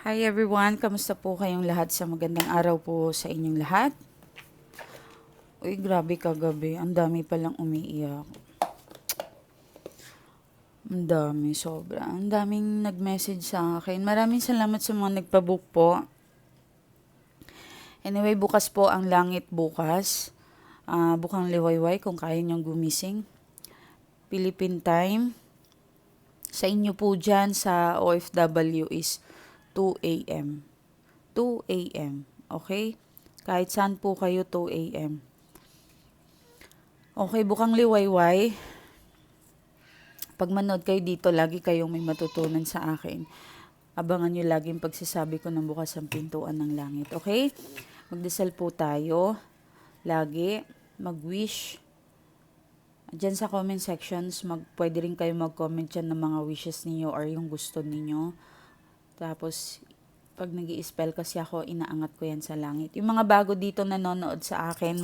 Hi everyone, kamusta po kayong lahat? Sa magandang araw po sa inyong lahat. Uy, grabe kagabi. Ang dami palang umiiyak. Ang dami, sobra. Ang daming nag-message sa akin. Maraming salamat sa mga nagpabook po. Anyway, bukas po ang langit bukas. Bukang liwayway kung kaya niyong gumising. Philippine time. Sa inyo po dyan sa OFW is 2 a.m. 2 a.m. Okay? Kahit saan po kayo 2 a.m. Okay, bukang liwayway. Pag manood kayo dito, lagi kayong may matutunan sa akin. Abangan nyo lagi yung pagsasabi ko ng bukas ang pintuan ng langit. Okay? Magdasal po tayo. Lagi. Mag-wish. Diyan sa comment sections, pwede rin kayo mag-comment dyan ng mga wishes ninyo or yung gusto ninyo. Tapos, pag nag-i-spell kasi ako, inaangat ko yan sa langit. Yung mga bago dito nanonood sa akin,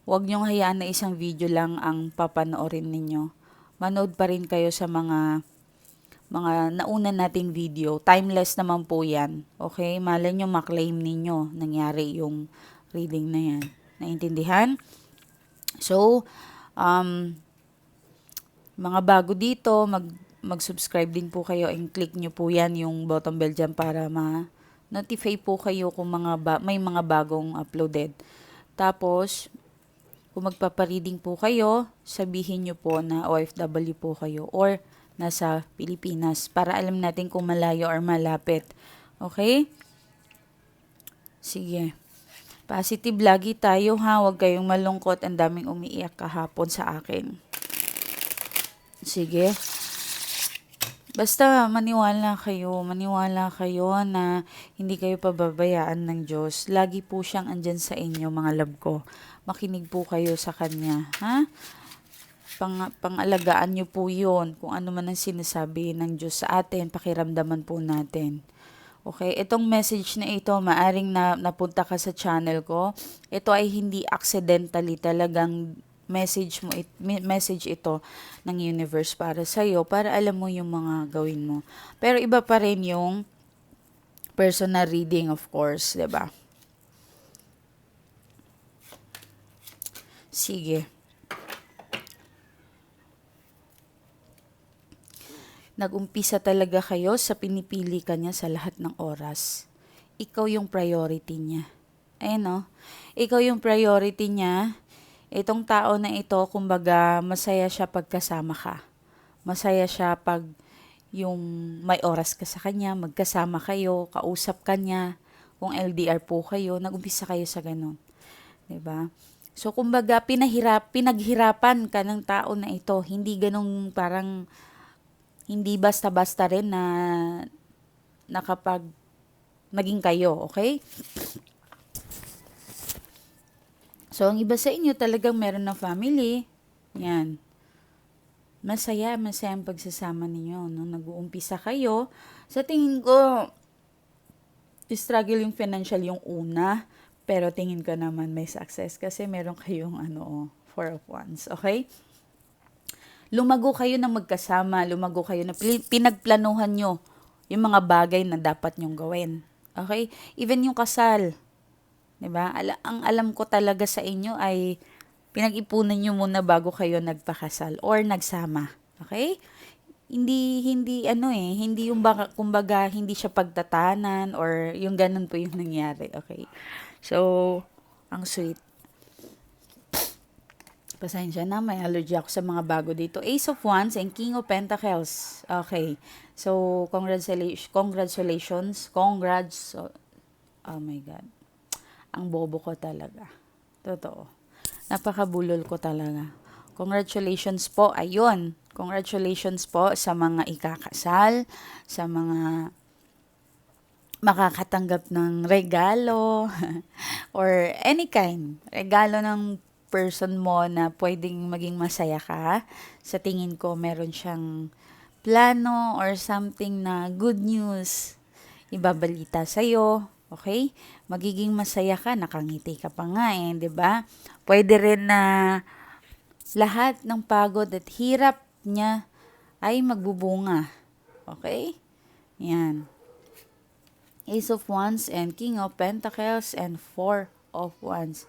huwag nyong hayaan na isang video lang ang papanoorin ninyo. Manood pa rin kayo sa mga nauna nating video. Timeless naman po yan. Okay? Malay nyo maklaim ninyo. Nangyari yung reading na yan. Naintindihan? So, mga bago dito, mag-subscribe din po kayo and click nyo po yan yung button bell dyan para ma-notify po kayo kung may mga bagong uploaded. Tapos, kung magpapareading po kayo, sabihin nyo po na OFW po kayo or nasa Pilipinas para alam natin kung malayo or malapit. Okay? Sige. Positive lagi tayo ha. Huwag kayong malungkot. Ang daming umiiyak kahapon sa akin. Sige. Basta maniwala kayo na hindi kayo pababayaan ng Diyos. Lagi po siyang andyan sa inyo, mga love ko. Makinig po kayo sa Kanya, ha? Pangalagaan niyo po yun. Kung ano man ang sinasabi ng Diyos sa atin, pakiramdaman po natin. Okay, itong message na ito, maaring napunta ka sa channel ko. Ito ay hindi accidentally, talagang message ito ng universe para sa iyo para alam mo yung mga gawin mo. Pero iba pa rin yung personal reading, of course, 'di ba? Sige. Nag-umpisa talaga kayo sa pinipili ka niya sa lahat ng oras. Ikaw yung priority niya. Ayun, no? Ikaw yung priority niya. Itong tao na ito, kumbaga, masaya siya pagkasama ka. Masaya siya pag yung may oras ka sa kanya, magkasama kayo, kausap ka niya. Kung LDR po kayo, nag-umpisa kayo sa ganun. 'Di ba? So, kumbaga, pinaghirapan ka ng tao na ito. Hindi ganung parang, hindi basta-basta rin na nakapag naging kayo, okay? So, ang iba sa inyo talagang meron na family. Yan. Masaya ang pagsasama ninyo. No? Nag-uumpisa kayo. Sa tingin ko, struggle yung financial yung una. Pero tingin ko naman may success kasi meron kayong four of wands. Okay? Lumago kayo ng magkasama. Lumago kayo na pinagplanuhan nyo yung mga bagay na dapat nyong gawin. Okay? Even yung kasal. 'Di ba? Ang alam ko talaga sa inyo ay pinag-ipunan niyo muna bago kayo nagpakasal or nagsama. Okay? Hindi yung kumbaga hindi siya pagtatanan or yung ganun po yung nangyari. Okay? So, ang sweet. Pasensya na, may allergy ako sa mga bago dito. Ace of Wands and King of Pentacles. Okay. So, congratulations. Oh my God. Ang bobo ko talaga. Totoo. Napakabulol ko talaga. Congratulations po. Ayun. Congratulations po sa mga ikakasal, sa mga makakatanggap ng regalo, or any kind. Regalo ng person mo na pwedeng maging masaya ka. Sa tingin ko, meron siyang plano or something na good news ibabalita sa'yo. Okay? Magiging masaya ka, nakangiti ka pa nga 'di ba? Pwede rin na lahat ng pagod at hirap niya ay magbubunga. Okay? Yan. Ace of Wands and King of Pentacles and Four of Wands.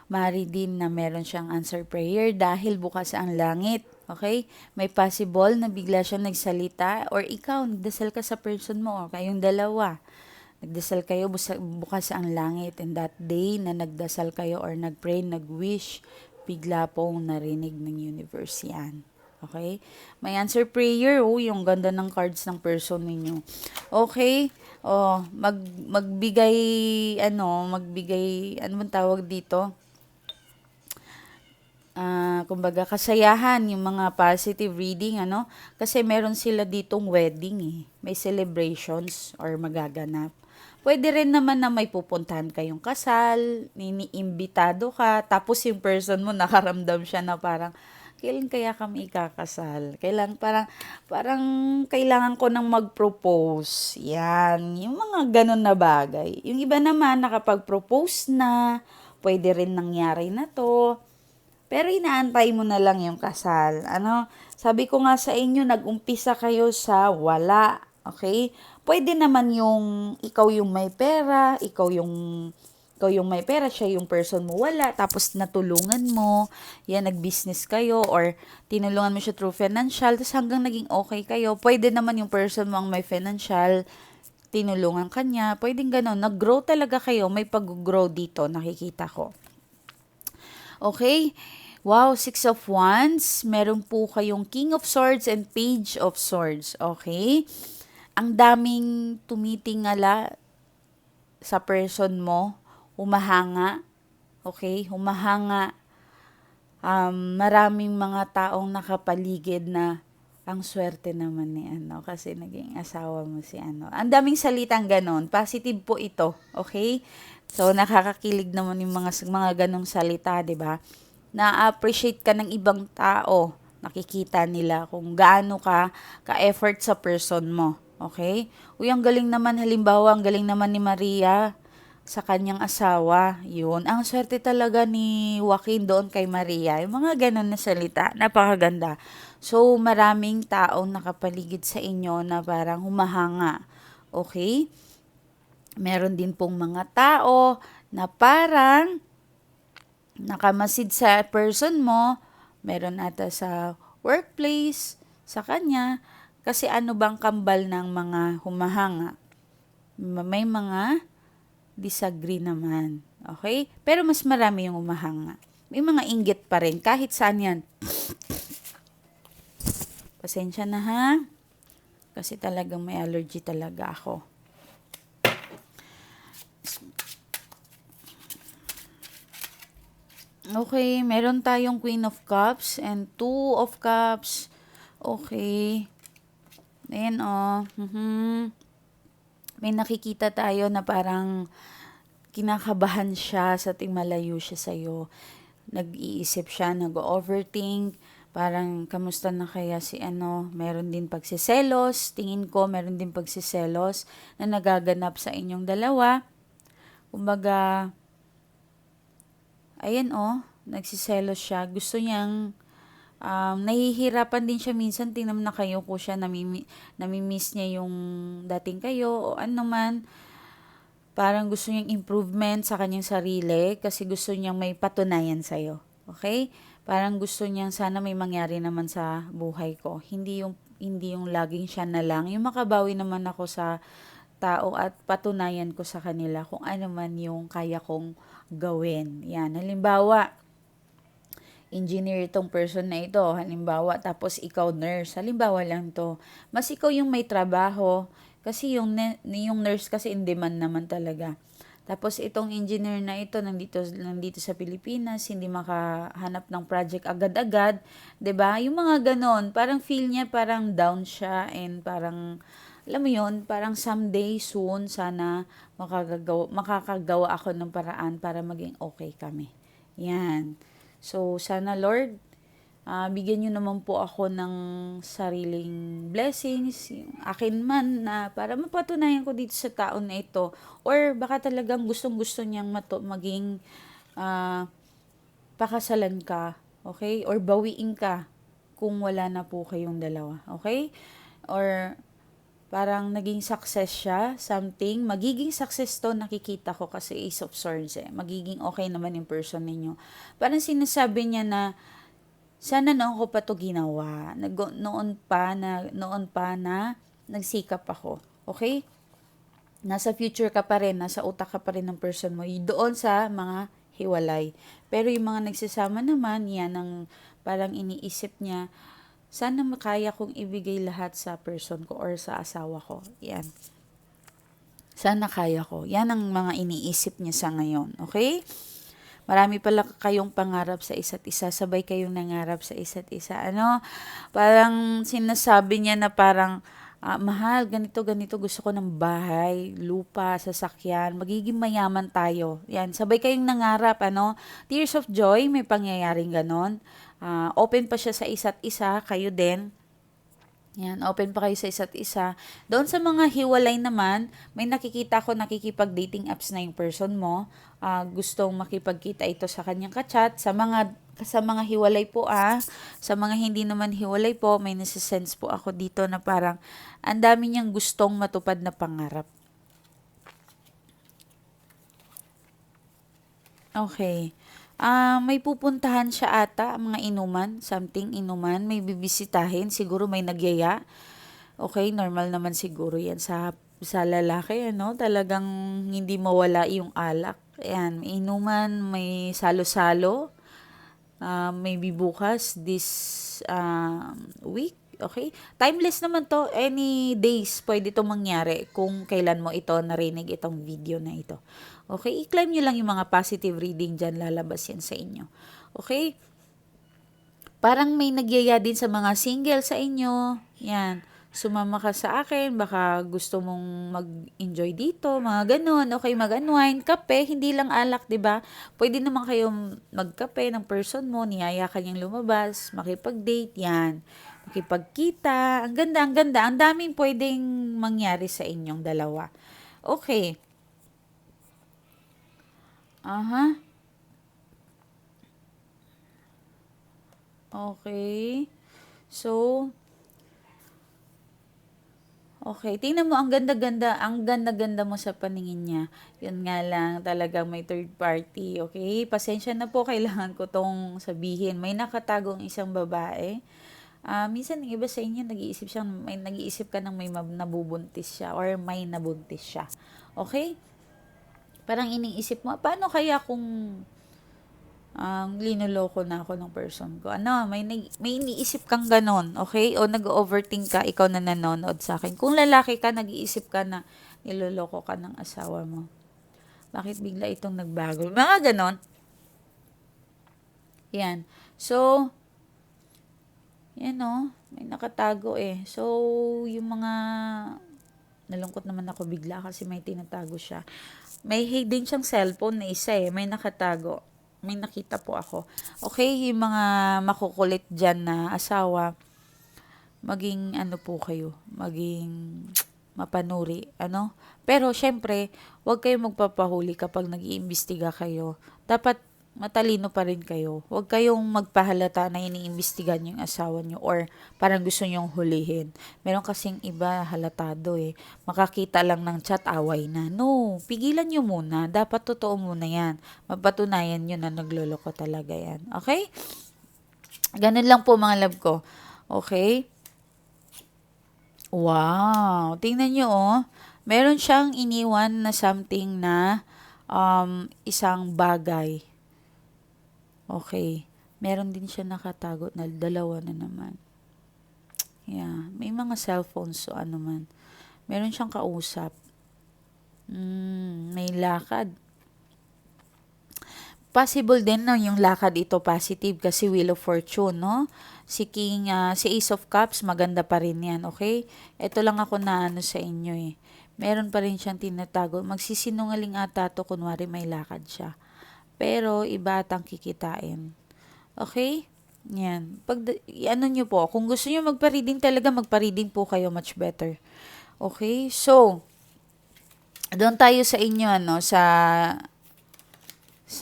Mari din na meron siyang answer prayer dahil bukas ang langit. Okay? May possible na bigla siyang nagsalita or ikaw, nagdasal ka sa person mo o kayong dalawa. Nagdasal kayo, bukas ang langit. And that day na nagdasal kayo or nagpray, nagwish, bigla pong narinig ng universe yan. Okay? May answer prayer. Oh, yung ganda ng cards ng person ninyo. Okay? Oh, magbigay, ano bang tawag dito? Kumbaga, kasayahan, yung mga positive reading, ano? Kasi meron sila ditong wedding eh. May celebrations or magaganap. Pwede rin naman na may pupuntahan kayong kasal, iniimbitado ka, tapos yung person mo nakaramdam siya na parang, kailan kaya kami ikakasal? Parang kailangan ko nang mag-propose. Yan, yung mga ganun na bagay. Yung iba naman, nakapag-propose na, pwede rin nangyari na to. Pero inaantay mo na lang yung kasal. Ano? Sabi ko nga sa inyo, nag-umpisa kayo sa wala. Okay? Pwede naman yung ikaw yung may pera, ikaw yung may pera, siya yung person mo wala, tapos natulungan mo, yan, nag-business kayo, or tinulungan mo siya through financial, tapos hanggang naging okay kayo. Pwede naman yung person mo ang may financial, tinulungan ka niya, pwedeng gano'n, nag-grow talaga kayo, may pag-grow dito, nakikita ko. Okay? Wow, Six of Wands. Meron po kayong King of Swords and Page of Swords. Okay? Ang daming tumitingala sa person mo. Humahanga. Okay? Humahanga. Maraming mga taong nakapaligid na ang swerte naman ni ano kasi naging asawa mo si ano. Ang daming salitang ganon. Positive po ito. Okay? So, nakakakilig naman yung mga ganong salita, di ba? Na-appreciate ka ng ibang tao. Nakikita nila kung gaano ka-effort sa person mo. Okay? Uy, ang galing naman, halimbawa, ang galing naman ni Maria sa kanyang asawa. Yun. Ang swerte talaga ni Joaquin doon kay Maria. Yung mga ganun na salita. Napakaganda. So, maraming taong nakapaligid sa inyo na parang humahanga. Okay? Meron din pong mga tao na parang nakamasid sa person mo, meron ata sa workplace, sa kanya, kasi ano bang kambal ng mga humahanga? May mga disagree naman. Okay? Pero mas marami yung humahanga. May mga inggit pa rin, kahit saan yan. Pasensya na ha, kasi talagang may allergy talaga ako. Okay, meron tayong Queen of Cups and Two of Cups. Okay. Ayan May nakikita tayo na parang kinakabahan siya sa ting malayo siya sa'yo. Nag-iisip siya, nag-overthink. Parang, kamusta na kaya si ano? Meron din pagsiselos. Tingin ko, meron din pagsiselos na nagaganap sa inyong dalawa. Kumbaga, ayan nagsiselos siya. Gusto niyang, nahihirapan din siya minsan. Tingnan na kayo ko siya, namimiss niya yung dating kayo o ano man. Parang gusto niyang improvement sa kanyang sarili kasi gusto niyang may patunayan sa'yo. Okay? Parang gusto niyang sana may mangyari naman sa buhay ko. Hindi yung laging siya na lang. Yung makabawi naman ako sa tao at patunayan ko sa kanila kung ano man yung kaya kong gawin. Yan. Halimbawa, engineer itong person na ito. Halimbawa, tapos ikaw nurse. Halimbawa lang to. Mas ikaw yung may trabaho. Kasi yung nurse kasi in demand naman talaga. Tapos itong engineer na ito nandito sa Pilipinas, hindi makahanap ng project agad-agad, 'di ba? Yung mga ganon, parang feel niya parang down siya and parang alam mo yon, parang someday soon sana makakagawa ako ng paraan para maging okay kami. Yan. So sana Lord, bigyan nyo naman po ako ng sariling blessings, yung akin man na para mapatunayan ko dito sa tao na ito. Or baka talagang gustong-gusto niyang maging pakasalan ka, okay? Or bawiin ka kung wala na po kayong dalawa, okay? Or Parang naging success siya, something. Magiging success to, nakikita ko kasi Ace of Swords eh. Magiging okay naman yung person ninyo. Parang sinasabi niya na, sana noon ko pa to ginawa. Noon pa na nagsikap ako. Okay? Nasa future ka pa rin, nasa utak ka pa rin ng person mo. Doon sa mga hiwalay. Pero yung mga nagsasama naman, yan ang parang iniisip niya, sana makaya kong ibigay lahat sa person ko or sa asawa ko. Yan. Sana kaya ko. Yan ang mga iniisip niya sa ngayon. Okay? Marami pala kayong pangarap sa isa't isa. Sabay kayong nangarap sa isa't isa. Ano? Parang sinasabi niya na parang, mahal, ganito, gusto ko ng bahay, lupa, sasakyan, magiging mayaman tayo. Yan, sabay kayong nangarap, ano? Tears of joy, may pangyayaring ganon. Open pa siya sa isa't isa, kayo din. Yan, open pa kayo sa isa't isa. Doon sa mga hiwalay naman, may nakikita ko nakikipag-dating apps na yung person mo. Gustong makipagkita ito sa kanyang kachat. Sa mga hiwalay po sa mga hindi naman hiwalay po, may nasa-sense po ako dito na parang ang dami niyang gustong matupad na pangarap. Okay. May pupuntahan siya ata, mga inuman, something inuman, may bibisitahin, siguro may nagyaya. Okay, normal naman siguro yan sa lalaki, ano, talagang hindi mawala yung alak. Ayan, may inuman, may salo-salo, maybe bukas, this week, okay? Timeless naman to, any days pwede itong mangyari kung kailan mo ito narinig itong video na ito. Okay, i-claim nyo lang yung mga positive reading dyan, lalabas yan sa inyo. Okay? Parang may nagyaya din sa mga single sa inyo. Yan. Sumama ka sa akin, baka gusto mong mag-enjoy dito, mga ganun. Okay, mag-unwind, kape, hindi lang alak, 'di ba? Pwede naman kayong magkape ng person mo, niyaya ka niyang lumabas, makipag-date, yan. Makipagkita, ang ganda, ang ganda. Ang daming pwedeng mangyari sa inyong dalawa. Okay. Aha. Okay. So, okay. Tingnan mo, ang ganda-ganda mo sa paningin niya. Yun nga lang, talagang may third party. Okay? Pasensya na po, kailangan ko tong sabihin. May nakatagong isang babae. Minsan, yung iba sa inyo, nag-iisip ka ng may nabubuntis siya or may nabuntis siya. Okay? Parang iniisip mo, paano kaya kung linuloko na ako ng person ko. Ano, may iniisip kang ganon, okay? O nag-overthink ka, ikaw na nanonood sa akin. Kung lalaki ka, nag-iisip ka na niloloko ka ng asawa mo. Bakit bigla itong nagbago? Mga ganon. Yan. So, yan o, may nakatago eh. So, yung mga, nalungkot naman ako bigla kasi may tinatago siya. May hidden siyang cellphone na isa eh, may nakatago. May nakita po ako. Okay, yung mga makukulit dyan na asawa, maging ano po kayo, maging mapanuri, ano? Pero, syempre, huwag kayong magpapahuli kapag nag-iimbestiga kayo. Dapat matalino pa rin kayo. Huwag kayong magpahalata na iniimbestigan yung asawa nyo or parang gusto nyong hulihin. Meron kasing iba halatado eh. Makakita lang ng chat, away na. No, pigilan nyo muna. Dapat totoo muna yan. Mapatunayan nyo na nagloloko talaga yan. Okay? Ganun lang po mga love ko. Okay? Wow! Tingnan nyo oh. Meron siyang iniwan na something na isang bagay. Okay. Meron din siya nakatago na dalawa na naman. Yeah. May mga cellphones o ano man. Meron siyang kausap. May lakad. Possible din no, yung lakad ito positive kasi Wheel of Fortune, no? Si Ace of Cups, maganda pa rin yan, okay? Ito lang ako na ano sa inyo eh. Meron pa rin siyang tinatago. Magsisinungaling ata to, kunwari may lakad siya. Pero, iba atang kikitain. Okay? Yan. Ano nyo po, kung gusto nyo magpa-reading talaga, magpa-reading po kayo much better. Okay? So, doon tayo sa inyo, ano, sa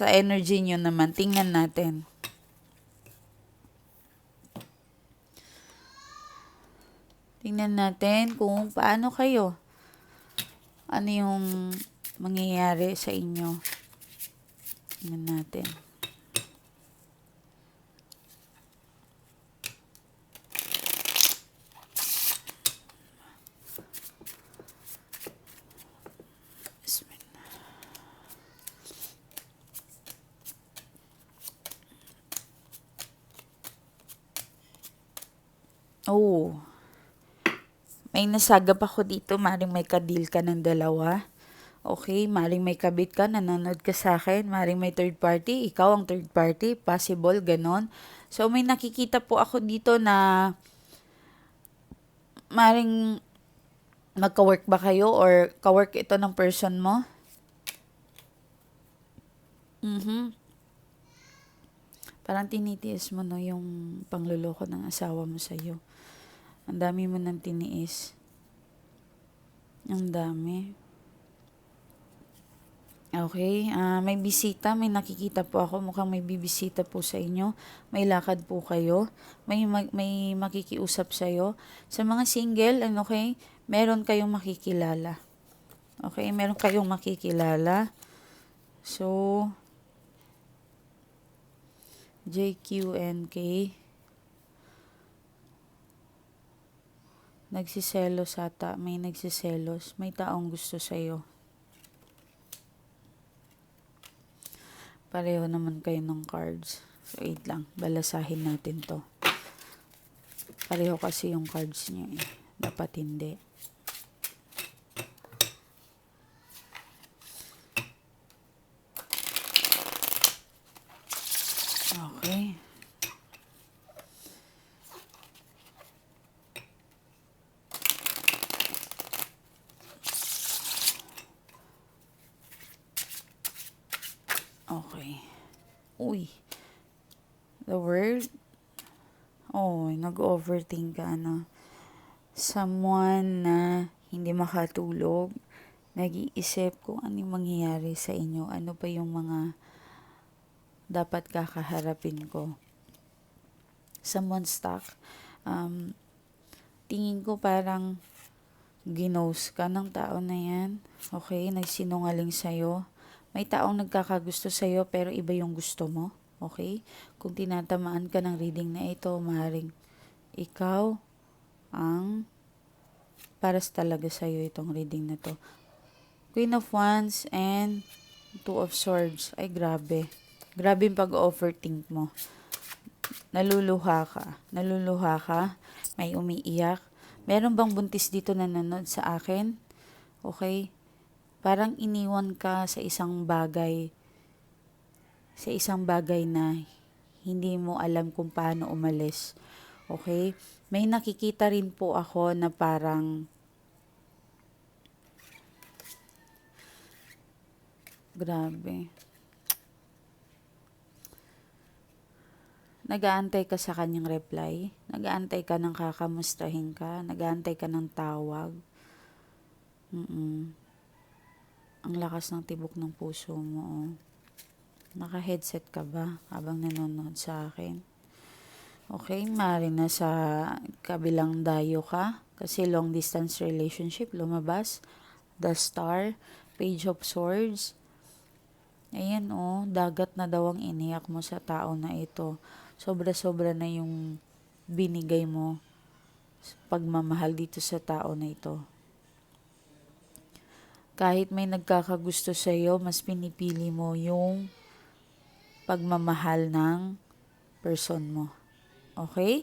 energy nyo naman. Tingnan natin. Tingnan natin kung paano kayo. Ano yung mangyayari sa inyo. Tingnan natin. Oh, may nasagap ako dito. Maring may kadil ka ng dalawa. Okay, maring may kabit ka, nanonood ka sa akin. Maring may third party, ikaw ang third party. Possible, ganon. So, may nakikita po ako dito na maring magka-work ba kayo or ka-work ito ng person mo? Parang tinitiis mo no yung pangluloko ng asawa mo sa'yo. Ang dami mo nang tiniis. Ang dami. Okay, may bisita, may nakikita po ako, mukhang may bibisita po sa inyo. May lakad po kayo, may makikiusap sa'yo. Sa mga single, okay, meron kayong makikilala. Okay, meron kayong makikilala. So, JQNK. Nagsiselos ata, may nagsiselos. May taong gusto sa'yo. Pareho naman kayo ng cards. So, wait lang. Balasahin natin to. Pareho kasi yung cards niyo eh. Dapat hindi. Okay. Okay. Uy. The word. Oh, nag-overthink ka, ano. Someone na hindi makatulog. Nag-iisip kung ano yung mangyayari sa inyo. Ano pa yung mga dapat kakaharapin ko. Someone stuck. Tingin ko parang ginost ka ng tao na yan. Okay, nagsinungaling sa'yo. May taong nagkakagusto sa'yo pero iba yung gusto mo. Okay? Kung tinatamaan ka ng reading na ito, maaaring ikaw ang paras talaga sa'yo itong reading na to. Queen of Wands and Two of Swords. Ay, grabe. Grabe yung pag-overthink mo. Naluluha ka. Naluluha ka. May umiiyak. Meron bang buntis dito na nanonood sa akin? Okay? Parang iniwan ka sa isang bagay na hindi mo alam kung paano umalis. Okay? May nakikita rin po ako na parang grabe. Nag-aantay ka sa kanyang reply. Nag-aantay ka ng kakamustahin ka. Nag-aantay ka ng tawag. Ang lakas ng tibok ng puso mo. Oh. Naka-headset ka ba habang nanonood sa akin? Okay, maaaring nasa kabilang dayo ka. Kasi long distance relationship, lumabas. The Star, Page of Swords. Ayan oh, dagat na daw ang iniyak mo sa tao na ito. Sobra-sobra na yung binigay mo pagmamahal dito sa tao na ito. Kahit may nagkakagusto sa iyo, mas pinipili mo yung pagmamahal ng person mo. Okay?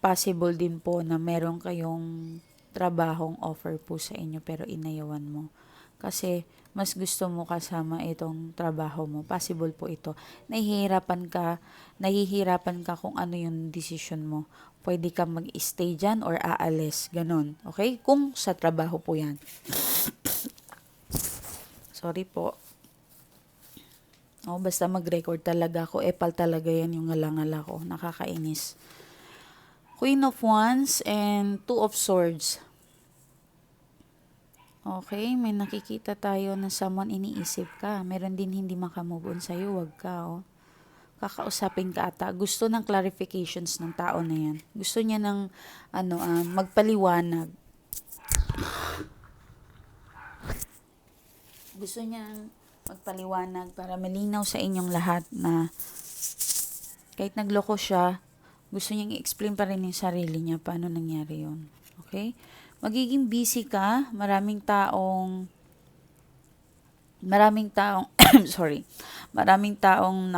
Possible din po na meron kayong trabahong offer po sa inyo pero inayawan mo. Kasi mas gusto mo kasama itong trabaho mo. Possible po ito. Nahihirapan ka kung ano yung decision mo. Pwede ka mag-stay dyan or aalis. Ganon. Okay? Kung sa trabaho po yan. Sorry po. Oh, basta mag-record talaga ako. Epal talaga yan yung ngalangala ko. Nakakainis. Queen of Wands and Two of Swords. Okay, may nakikita tayo na someone iniisip ka. Meron din hindi makamove on sa'yo. Wag ka, oh. kakausapin ka ata. Gusto ng clarifications ng tao na yan. Gusto niya ng magpaliwanag. Gusto niya magpaliwanag para malinaw sa inyong lahat na kahit nagloko siya, gusto niyang i-explain pa rin yung sarili niya paano nangyari yun. Okay? Magiging busy ka, maraming taong sorry, maraming taong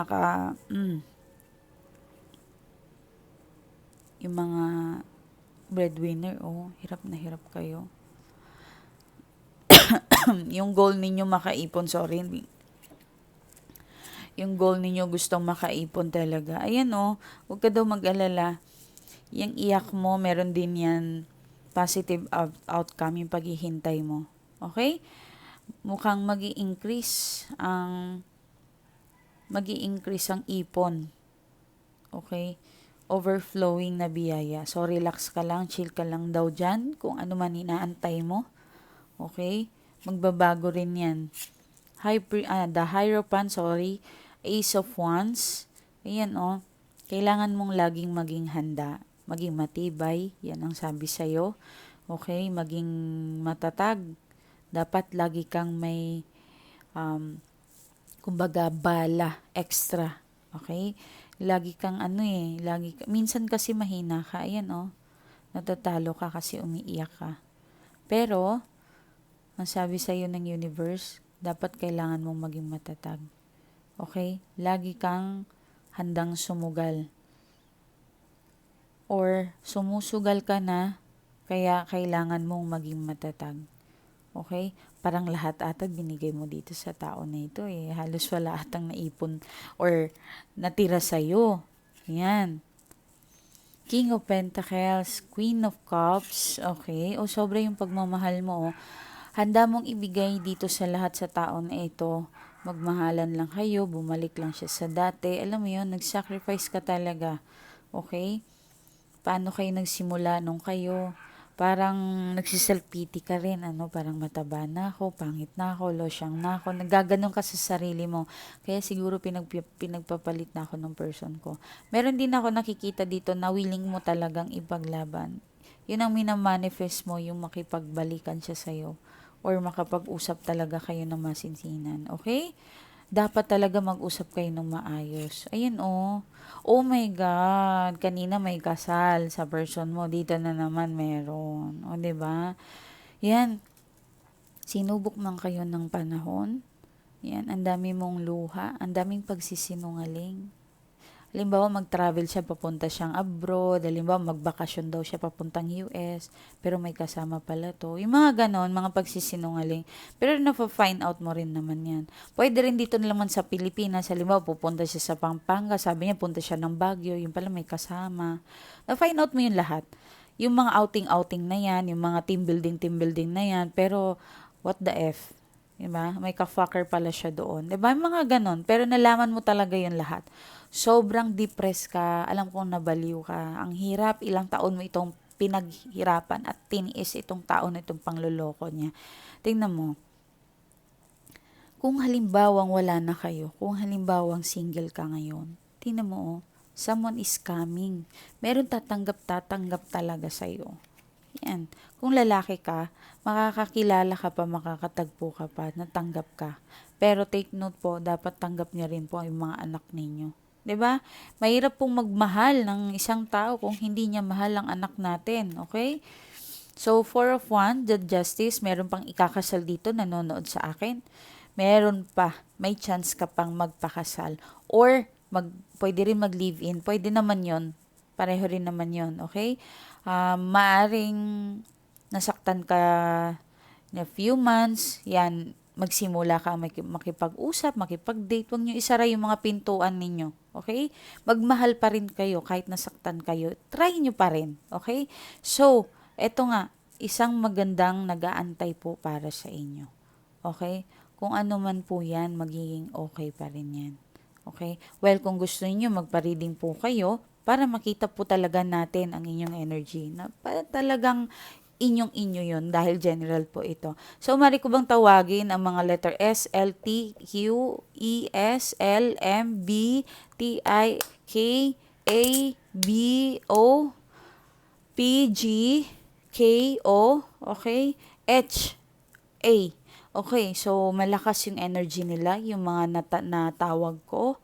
yung mga breadwinner, hirap na hirap kayo. Yung goal ninyo makaipon, sorry, yung goal ninyo gustong makaipon talaga. Ayan huwag ka daw mag-alala. Yung iyak mo, meron din yan positive outcome, yung paghihintay mo. Okay? Mukhang magi-increase ang ipon. Okay? Overflowing na biyaya. So, relax ka lang, chill ka lang daw dyan, kung ano man inaantay mo. Okay? Magbabago rin yan. The Hierophant, Ace of Wands. Ayan kailangan mong laging maging handa, maging matibay, yan ang sabi sa'yo. Okay? Maging matatag. Dapat lagi kang may kumbaga bala, extra. Okay? Lagi kang minsan kasi mahina ka, ayan natatalo ka kasi umiiyak ka. Pero, ang sabi sa'yo ng universe, dapat kailangan mong maging matatag. Okay? Lagi kang handang sumugal. Or sumusugal ka na, kaya kailangan mong maging matatag. Okay? Parang lahat ata binigay mo dito sa tao na ito Halos wala atang naipon or natira sa'yo. Yan. King of Pentacles, Queen of Cups. Okay? Sobra yung pagmamahal mo Handa mong ibigay dito sa lahat sa tao na ito. Magmahalan lang kayo, bumalik lang siya sa dati. Alam mo yun, nag-sacrifice ka talaga. Okay? Paano kayo nagsimula nung kayo? Parang nagsiself-pity ka rin. Parang mataba na ako, pangit na ako, losyang na ako. Nagaganon ka sa sarili mo. Kaya siguro pinagpapalit na ako ng person ko. Meron din ako nakikita dito na willing mo talagang ipaglaban. Yun ang minamanifest mo, yung makipagbalikan siya sa'yo. Or makapag-usap talaga kayo ng masinsinan. Okay? Dapat talaga mag-usap kayo ng maayos. Ayan Oh my God. Kanina may kasal sa person mo. Dito na naman meron. 'di ba? Yan. Sinubok man kayo ng panahon. Yan. Ang dami mong luha. Ang daming pagsisinungaling. Halimbawa, mag-travel siya, papunta siyang abroad. Halimbawa, magbakasyon daw siya papuntang US. Pero may kasama pala to. Yung mga ganon, mga pagsisinungaling. Pero na-find out mo rin naman yan. Pwede rin dito naman sa Pilipinas. Halimbawa, pupunta siya sa Pampanga. Sabi niya, punta siya ng Baguio. Yung pala may kasama. Na-find out mo yun lahat. Yung mga outing-outing na yan. Yung mga team building na yan. Pero, what the F? Diba? May ka-fucker pala siya doon. Diba? Yung mga ganon. Pero nalaman mo talaga yun lahat. Sobrang depressed ka, alam kong nabaliw ka. Ang hirap, ilang taon mo itong pinaghirapan at tiniis itong tao na itong pangloloko niya. Tingnan mo, kung halimbawang wala na kayo, kung halimbawang single ka ngayon, tingnan mo someone is coming. Meron tatanggap talaga sa'yo. Yan. Kung lalaki ka, makakakilala ka pa, makakatagpo ka pa, natanggap ka. Pero take note po, dapat tanggap niya rin po yung mga anak ninyo. 'Di ba? Mahirap pong magmahal ng isang tao kung hindi niya mahal ang anak natin, okay? So, 4 of Wands, the Justice, meron pang ikakasal dito, nanonood sa akin. Meron pa, may chance ka pang magpakasal. Or, pwede rin mag-live-in. Pwede naman yon. Pareho rin naman yon, okay? Maaring nasaktan ka na few months, yan, magsimula ka makipag-usap, makipag-date, huwag nyo isara yung mga pintuan ninyo. Okay? Magmahal pa rin kayo kahit nasaktan kayo. Try nyo pa rin. Okay? So, eto nga, isang magandang nag-aantay po para sa inyo. Okay? Kung ano man po yan, magiging okay pa rin yan. Okay? Well, kung gusto niyo magpa-reading po kayo, para makita po talaga natin ang inyong energy. Na para talagang inyong-inyo yun dahil general po ito. So, mari ko bang tawagin ang mga letter S, L, T, Q, E, S, L, M, B, T, I, K, A, B, O, P, G, K, O, okay, H, A. Okay, so malakas yung energy nila, yung mga natawag ko.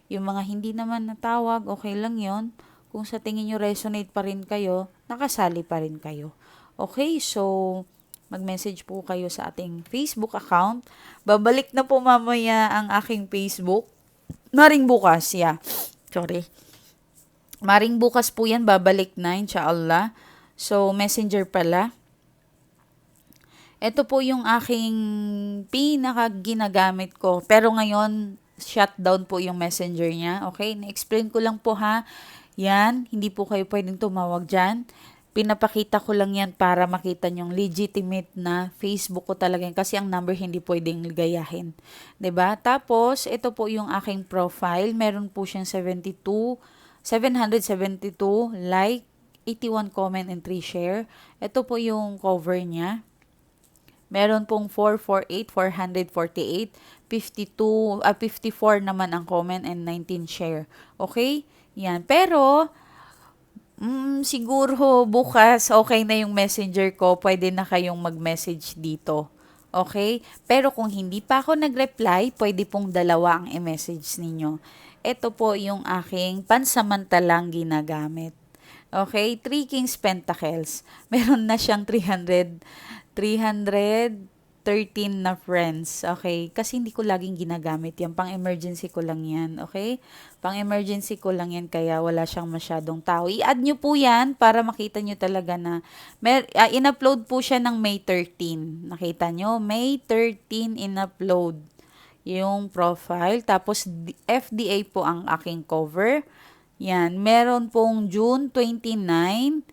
Yung mga hindi naman natawag, okay lang yon. Kung sa tingin nyo resonate pa rin kayo, nakasali pa rin kayo. Okay, so mag-message po kayo sa ating Facebook account. Babalik na po mamaya ang aking Facebook. Maring bukas, yeah. Sorry. Maring bukas po yan, babalik na, inshallah. So, messenger pala. Ito po yung aking pinaka-ginagamit ko. Pero ngayon, shutdown po yung messenger niya. Okay? Na-explain ko lang po ha. Yan, hindi po kayo pwedeng tumawag dyan. Pinapakita ko lang yan para makita nyong legitimate na Facebook ko talaga yan. Kasi ang number hindi pwedeng gayahin. 'Di ba? Tapos, ito po yung aking profile. Meron po siyang 772 like, 81 comment and 3 share. Ito po yung cover niya. Meron pong 448, 448, 52, 54 naman ang comment and 19 share. Okay? Yan. Pero, siguro bukas okay na yung messenger ko. Pwede na kayong mag-message dito. Okay? Pero kung hindi pa ako nag-reply, pwede pong dalawa ang i-message ninyo. Ito po yung aking pansamantalang ginagamit. Okay? 3 Kings Pentacles. Meron na siyang 313 na friends. Okay? Kasi hindi ko laging ginagamit yan. Pang-emergency ko lang yan. Okay? Pang-emergency ko lang yan kaya wala siyang masyadong tao. I-add nyo po yan para makita nyo talaga na in-upload po siya ng May 13. Nakita nyo? May 13 in-upload yung profile. Tapos FDA po ang aking cover. Yan. Meron pong June 29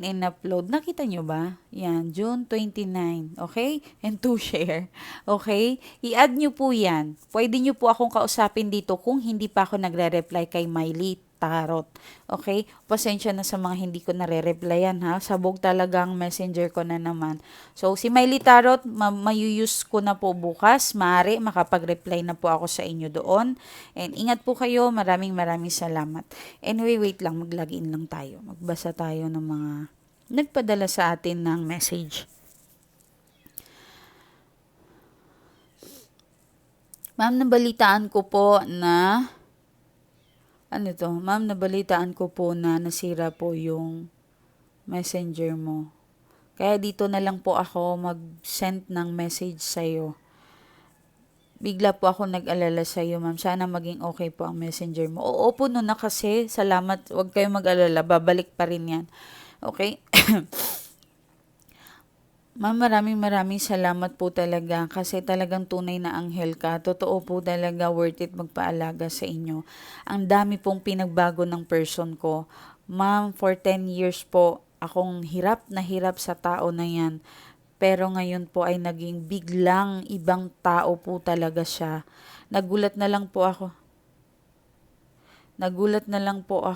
in-upload. Nakita nyo ba? Yan, June 29. Okay? And to share. Okay? I-add nyo po yan. Pwede nyo po akong kausapin dito kung hindi pa ako nagre-reply kay Miley Tarot. Okay? Pasensya na sa mga hindi ko nare-replyan ha. Sabog talagang messenger ko na naman. So, si Miley Tarot, mayuyus ko na po bukas. Maaari, makapag-reply na po ako sa inyo doon. And ingat po kayo. Maraming salamat. Anyway, wait lang. Mag-login lang tayo. Magbasa tayo ng mga nagpadala sa atin ng message. Ma'am, nabalitaan ko po na nabalitaan ko po na nasira po yung messenger mo. Kaya dito na lang po ako mag-send ng message sa'yo. Bigla po ako nag-alala sa'yo, ma'am. Sana maging okay po ang messenger mo. Oo, puno na kasi. Salamat. Huwag kayong mag-alala. Babalik pa rin yan. Okay? Ma'am, maraming salamat po talaga kasi talagang tunay na anghel ka. Totoo po talaga worth it magpaalaga sa inyo. Ang dami pong pinagbago ng person ko. Ma'am, for 10 years po, akong hirap na hirap sa tao na yan. Pero ngayon po ay naging biglang ibang tao po talaga siya. Nagulat na lang po ako. Nagulat na lang po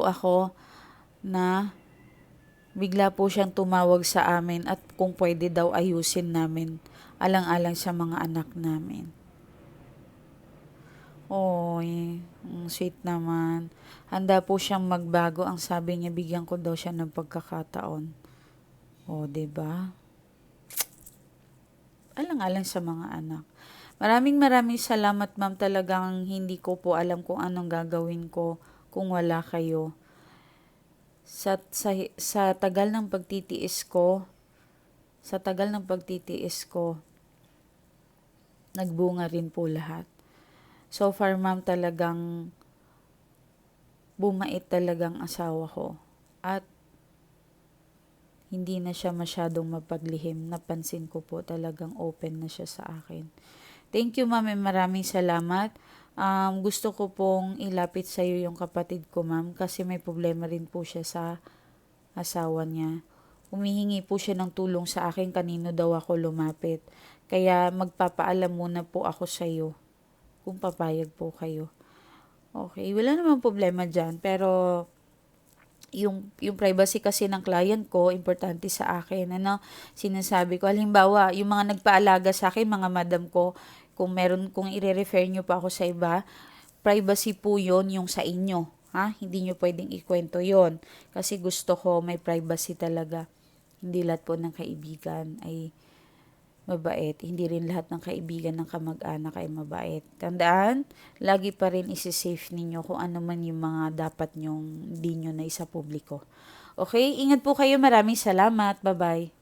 ako na bigla po siyang tumawag sa amin at kung pwede daw ayusin namin alang-alang sa mga anak namin. Oy, sweet naman. Handa po siyang magbago. Ang sabi niya, bigyan ko daw siya ng pagkakataon. O, 'di ba? Alang-alang sa mga anak. Maraming salamat, ma'am. Talagang hindi ko po alam kung anong gagawin ko kung wala kayo. Sa tagal ng pagtitiis ko, nagbunga rin po lahat. So far, ma'am, talagang bumait talagang asawa ko. At hindi na siya masyadong mapaglihim. Napansin ko po talagang open na siya sa akin. Thank you, ma'am, maraming salamat. Gusto ko pong ilapit sa iyo yung kapatid ko, ma'am, kasi may problema rin po siya sa asawa niya. Humihingi po siya ng tulong sa akin kanino daw ako lumapit. Kaya magpapaalam muna po ako sa iyo kung papayag po kayo. Okay, wala namang problema dyan, pero yung privacy kasi ng client ko, importante sa akin. Ano, sinasabi ko, halimbawa, yung mga nagpaalaga sa akin, mga madam ko, kung i-refer nyo pa ako sa iba, privacy po yon yung sa inyo. Ha? Hindi nyo pwedeng ikwento yon. Kasi gusto ko may privacy talaga. Hindi lahat po ng kaibigan ay mabait. Hindi rin lahat ng kaibigan ng kamag-anak ay mabait. Tandaan, lagi pa rin isi-safe ninyo kung ano man yung mga dapat nyong hindi nyo na isa publiko. Okay? Ingat po kayo. Maraming salamat. Bye-bye.